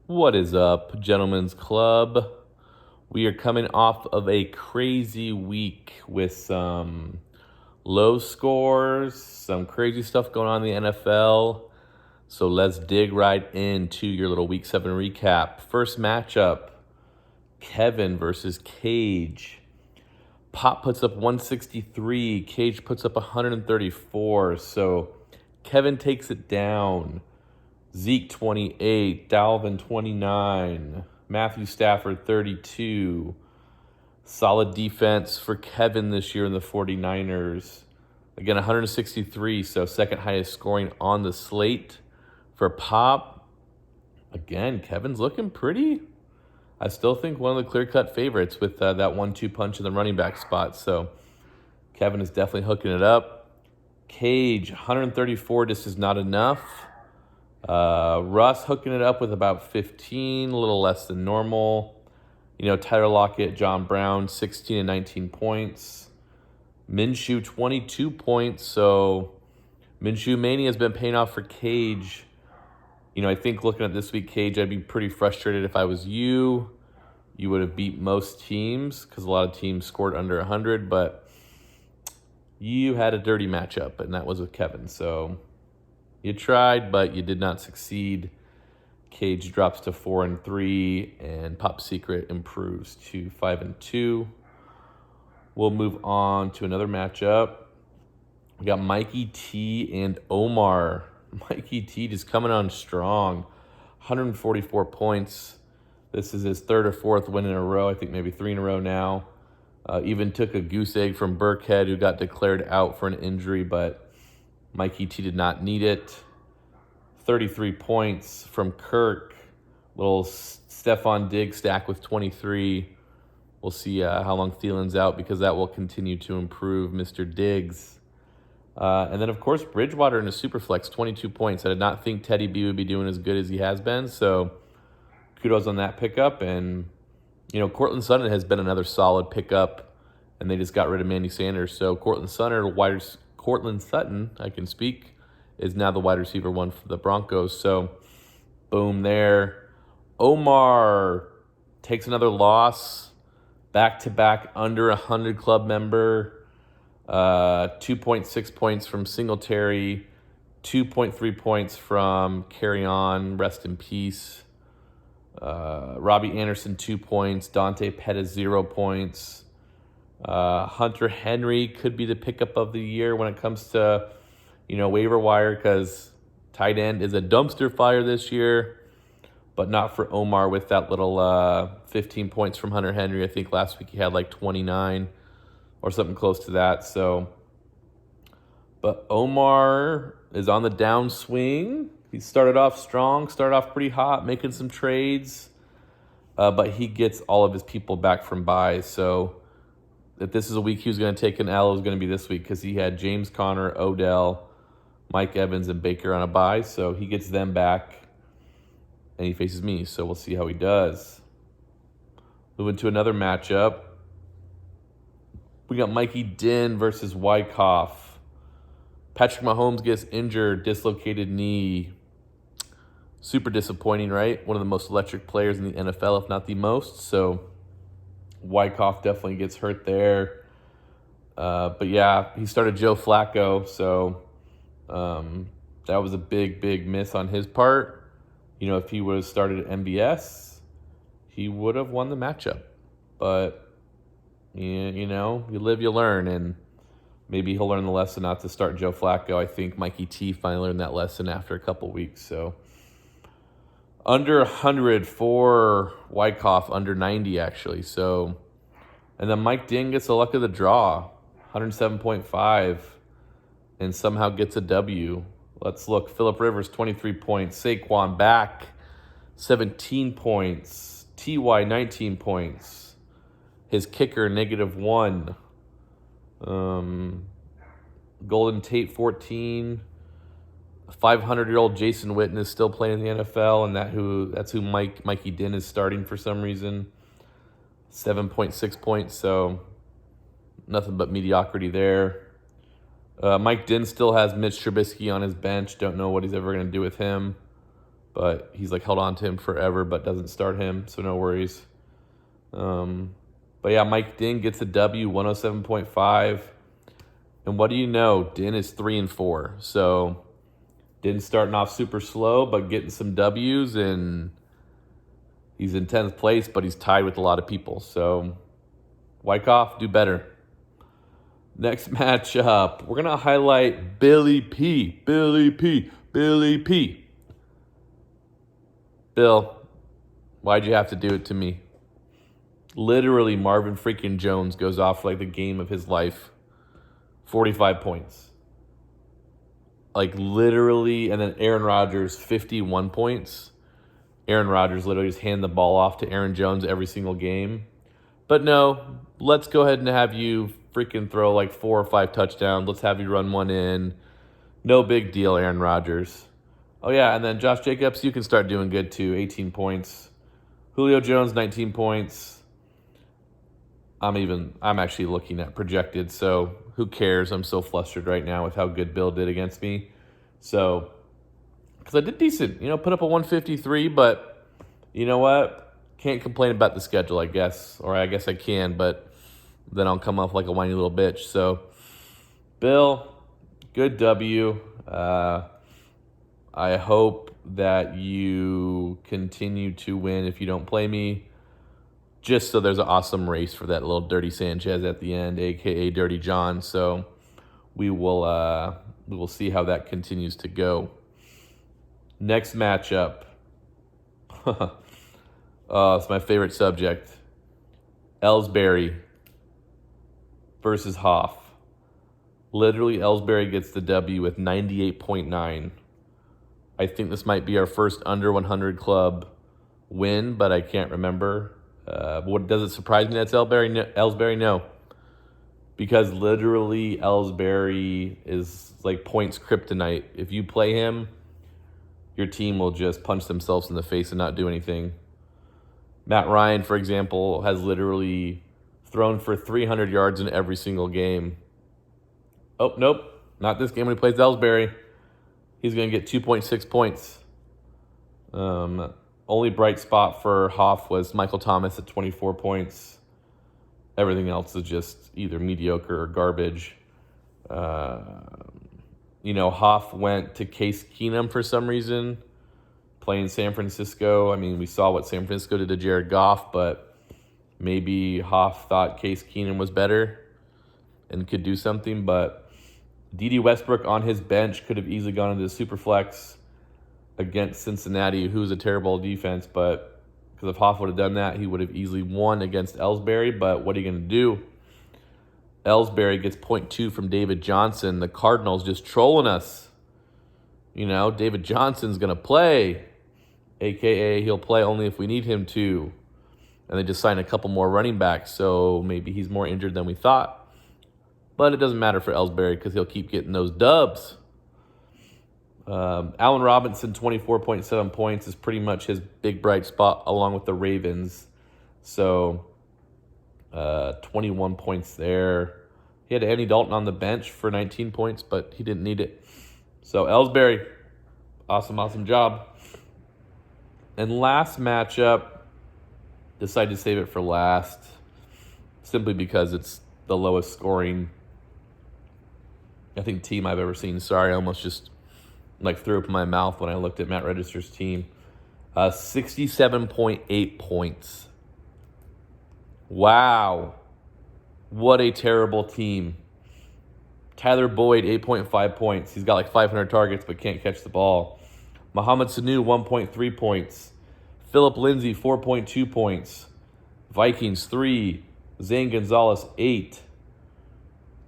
What is up, Gentlemen's Club? We are coming off of a crazy week with some low scores, some crazy stuff going on in the NFL. So let's dig right into your little week 7 recap. First matchup, Kevin versus Cage. Pop puts up 163, Cage puts up 134. So Kevin takes it down. Zeke 28, Dalvin 29, Matthew Stafford 32. Solid defense for Kevin this year in the 49ers. Again, 163, so second highest scoring on the slate. For Pop, again, Kevin's looking pretty. I still think one of the clear-cut favorites with that 1-2 punch in the running back spot. So Kevin is definitely hooking it up. Cage, 134, just is not enough. Russ hooking it up with about 15, a little less than normal. Tyler Lockett, John Brown, 16 and 19 points. Minshew, 22 points. So Minshew Mania has been paying off for Cage. I think looking at this week, Cage, I'd be pretty frustrated if I was you. You would have beat most teams because a lot of teams scored under 100, but you had a dirty matchup, and that was with Kevin. So you tried, but you did not succeed. Cage drops to 4-3, and Pop Secret improves to 5-2. We'll move on to another matchup. We got Mikey T and Omar. Mikey T just coming on strong. 144 points. This is his third or fourth win in a row. I think maybe 3 in a row now. Even took a goose egg from Burkhead, who got declared out for an injury, but Mikey T did not need it. 33 points from Kirk. Little Stephon Diggs stack with 23. We'll see how long Thielen's out because that will continue to improve Mr. Diggs. And then, of course, Bridgewater in a Superflex, 22 points. I did not think Teddy B would be doing as good as he has been, so kudos on that pickup. And, Cortland Sutton has been another solid pickup, and they just got rid of Manny Sanders. So Cortland Sutton, I can speak, is now the wide receiver one for the Broncos. So, boom there. Omar takes another loss. Back-to-back under 100 club member. 2.6 points from Singletary. 2.3 points from Carry On. Rest in peace. Robbie Anderson, 2 points. Dante Pettis, 0 points. Hunter Henry could be the pickup of the year when it comes to waiver wire because tight end is a dumpster fire this year, but not for Omar with that little 15 points from Hunter Henry. I think last week he had like 29 or something close to that. So, but Omar is on the downswing. He started off strong, started off pretty hot, making some trades, but he gets all of his people back from buys. So if this is a week he was going to take an L, it was going to be this week because he had James Conner, Odell, Mike Evans, and Baker on a bye. So he gets them back, and he faces me. So we'll see how he does. Moving to another matchup. We got Mikey Din versus Wyckoff. Patrick Mahomes gets injured, dislocated knee. Super disappointing, right? One of the most electric players in the NFL, if not the most. So Wyckoff definitely gets hurt there. But yeah, he started Joe Flacco, so that was a big, big miss on his part. If he would have started at MBS, he would have won the matchup. But, you live, you learn, and maybe he'll learn the lesson not to start Joe Flacco. I think Mikey T finally learned that lesson after a couple weeks. So under 100 for Wyckoff, under 90 actually. So, and then Mike Ding gets the luck of the draw, 107.5, and somehow gets a W. Let's look. Phillip Rivers, 23 points. Saquon back, 17 points. T.Y., 19 points. His kicker, -1. Golden Tate, 14. 500-year-old Jason Witten is still playing in the NFL, and that's who Mikey Din is starting for some reason. 7.6 points, so nothing but mediocrity there. Mike Din still has Mitch Trubisky on his bench. Don't know what he's ever going to do with him. but he's like held on to him forever, but doesn't start him, so no worries. But yeah, Mike Dinh gets a W, 107.5. And what do you know? Dinh is 3-4. So Dinh starting off super slow, but getting some W's, and he's in 10th place, but he's tied with a lot of people. So Wyckoff, do better. Next matchup, we're going to highlight Billy P. Billy P. Billy P. Bill, why'd you have to do it to me? Literally, Marvin freaking Jones goes off like the game of his life. 45 points. Like literally, and then Aaron Rodgers, 51 points. Aaron Rodgers literally just hand the ball off to Aaron Jones every single game. But no, let's go ahead and have you freaking throw like 4 or 5 touchdowns. Let's have you run one in. No big deal, Aaron Rodgers. Oh yeah, and then Josh Jacobs, you can start doing good too. 18 points. Julio Jones, 19 points. I'm actually looking at projected, so who cares? I'm so flustered right now with how good Bill did against me. So, because I did decent, put up a 153, but you know what? Can't complain about the schedule, I guess. Or I guess I can, but then I'll come off like a whiny little bitch. So, Bill, good W. I hope that you continue to win if you don't play me. Just so there's an awesome race for that little Dirty Sanchez at the end, a.k.a. Dirty John. So we will see how that continues to go. Next matchup. It's my favorite subject. Ellsbury versus Hoff. Literally, Ellsbury gets the W with 98.9. I think this might be our first under 100 club win, but I can't remember. What does it surprise me that's Ellsbury? No. Because literally Ellsbury is like points kryptonite. If you play him, your team will just punch themselves in the face and not do anything. Matt Ryan, for example, has literally thrown for 300 yards in every single game. Oh, nope. Not this game when he plays Ellsbury. He's going to get 2.6 points. Only bright spot for Hoff was Michael Thomas at 24 points. Everything else is just either mediocre or garbage. Hoff went to Case Keenum for some reason, playing San Francisco. I mean, we saw what San Francisco did to Jared Goff, but maybe Hoff thought Case Keenum was better and could do something. But D.D. Westbrook on his bench could have easily gone into the Superflex against Cincinnati, who's a terrible defense, but because if Hoff would have done that, he would have easily won against Ellsbury. But what are you going to do? Ellsbury gets 0.2 from David Johnson. The Cardinals just trolling us. David Johnson's going to play, a.k.a. he'll play only if we need him to. And they just signed a couple more running backs, so maybe he's more injured than we thought. But it doesn't matter for Ellsbury because he'll keep getting those dubs. Allen Robinson, 24.7 points, is pretty much his big bright spot along with the Ravens. So 21 points there. He had Andy Dalton on the bench for 19 points, but he didn't need it. So Ellsbury, awesome job. And last matchup, decided to save it for last simply because it's the lowest scoring, I think, team I've ever seen. Sorry, I almost just threw up in my mouth when I looked at Matt Register's team. 67.8 points. Wow. What a terrible team. Tyler Boyd, 8.5 points. He's got like 500 targets but can't catch the ball. Mohamed Sanu, 1.3 points. Philip Lindsay, 4.2 points. Vikings, 3. Zane Gonzalez, 8.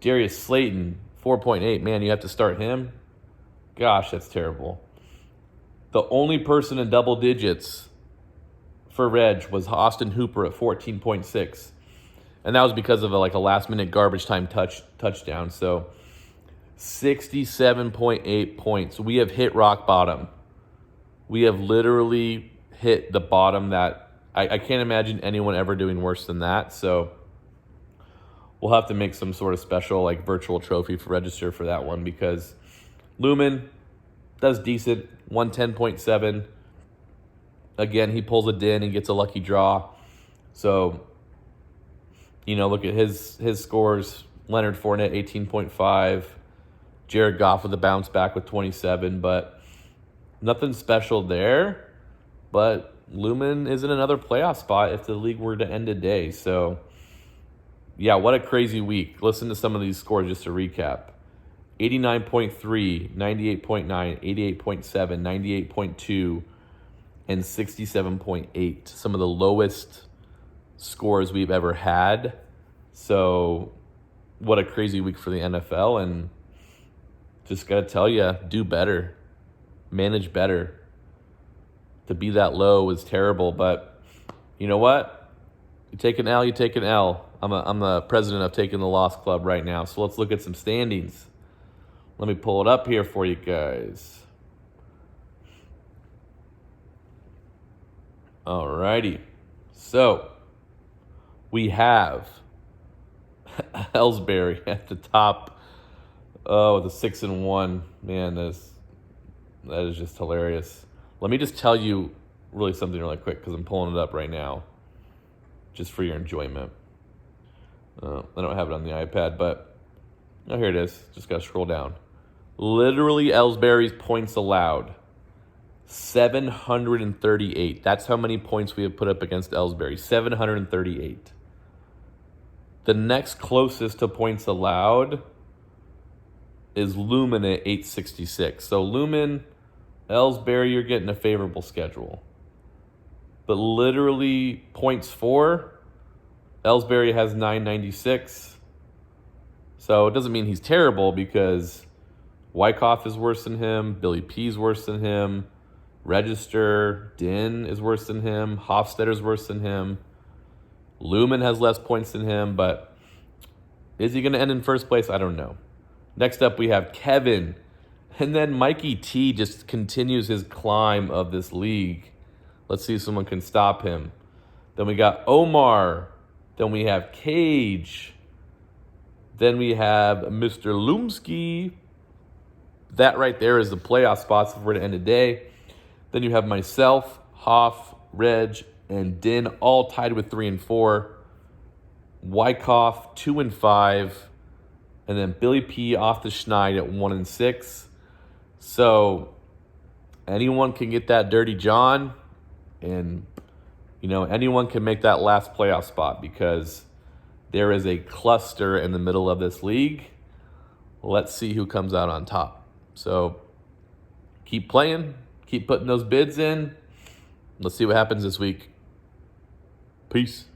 Darius Slayton, 4.8. Man, you have to start him? Gosh, that's terrible. The only person in double digits for Reg was Austin Hooper at 14.6. And that was because of a last-minute garbage time touchdown. So 67.8 points. We have hit rock bottom. We have literally hit the bottom that I can't imagine anyone ever doing worse than that. So we'll have to make some sort of special virtual trophy for Register for that one because Lumen does decent, 110.7. Again, he pulls a din and gets a lucky draw. So, look at his scores. Leonard Fournette, 18.5. Jared Goff with a bounce back with 27. But nothing special there. But Lumen is in another playoff spot if the league were to end today. So, yeah, what a crazy week. Listen to some of these scores just to recap. 89.3, 98.9, 88.7, 98.2, and 67.8. Some of the lowest scores we've ever had. So, what a crazy week for the NFL. And just got to tell you, do better. Manage better. To be that low is terrible, but you know what? You take an L, you take an L. I'm the president of Taking the Loss Club right now, so let's look at some standings. Let me pull it up here for you guys. Alrighty. So, we have Ellsbury at the top. Oh, the 6-1. Man, that is just hilarious. Let me just tell you really something really quick because I'm pulling it up right now just for your enjoyment. I don't have it on the iPad, but here it is. Just got to scroll down. Literally, Ellsbury's points allowed, 738. That's how many points we have put up against Ellsbury, 738. The next closest to points allowed is Lumen at 866. So Lumen, Ellsbury, you're getting a favorable schedule. But literally points for, Ellsbury has 996. So it doesn't mean he's terrible because Wyckoff is worse than him, Billy P is worse than him, Register, Din is worse than him, Hofstadter's worse than him. Lumen has less points than him, but is he going to end in first place? I don't know. Next up, we have Kevin. And then Mikey T just continues his climb of this league. Let's see if someone can stop him. Then we got Omar. Then we have Cage. Then we have Mr. Lumsky. That right there is the playoff spots if we're to end the day. Then you have myself, Hoff, Reg, and Din all tied with 3 and 4. Wyckoff 2 and 5. And then Billy P off the schneid at 1 and 6. So anyone can get that Dirty John, and anyone can make that last playoff spot because there is a cluster in the middle of this league. Let's see who comes out on top. So keep playing, keep putting those bids in. Let's see what happens this week. Peace.